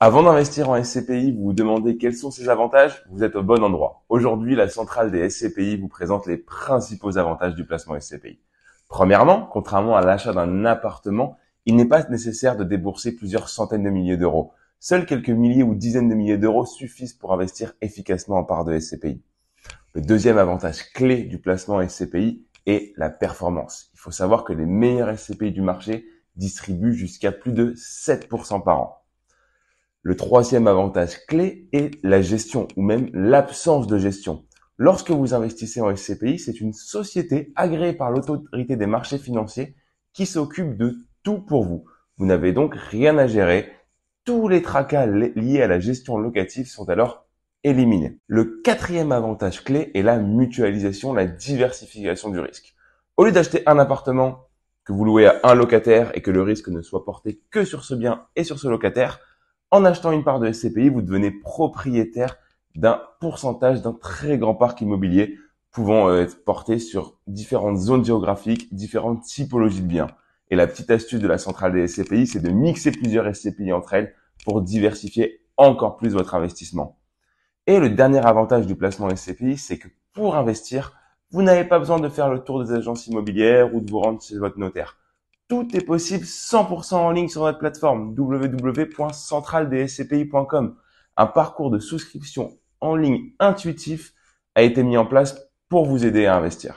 Avant d'investir en SCPI, vous vous demandez quels sont ses avantages? Vous êtes au bon endroit. Aujourd'hui, la centrale des SCPI vous présente les principaux avantages du placement SCPI. Premièrement, contrairement à l'achat d'un appartement, il n'est pas nécessaire de débourser plusieurs centaines de milliers d'euros. Seuls quelques milliers ou dizaines de milliers d'euros suffisent pour investir efficacement en part de SCPI. Le deuxième avantage clé du placement SCPI est la performance. Il faut savoir que les meilleurs SCPI du marché distribuent jusqu'à plus de 7% par an. Le troisième avantage clé est la gestion ou même l'absence de gestion. Lorsque vous investissez en SCPI, c'est une société agréée par l'autorité des marchés financiers qui s'occupe de tout pour vous. Vous n'avez donc rien à gérer. Tous les tracas liés à la gestion locative sont alors éliminés. Le quatrième avantage clé est la mutualisation, la diversification du risque. Au lieu d'acheter un appartement que vous louez à un locataire et que le risque ne soit porté que sur ce bien et sur ce locataire, en achetant une part de SCPI, vous devenez propriétaire d'un pourcentage d'un très grand parc immobilier pouvant être porté sur différentes zones géographiques, différentes typologies de biens. Et la petite astuce de la centrale des SCPI, c'est de mixer plusieurs SCPI entre elles pour diversifier encore plus votre investissement. Et le dernier avantage du placement SCPI, c'est que pour investir, vous n'avez pas besoin de faire le tour des agences immobilières ou de vous rendre chez votre notaire. Tout est possible 100% en ligne sur notre plateforme www.centralesscpi.com. Un parcours de souscription en ligne intuitif a été mis en place pour vous aider à investir.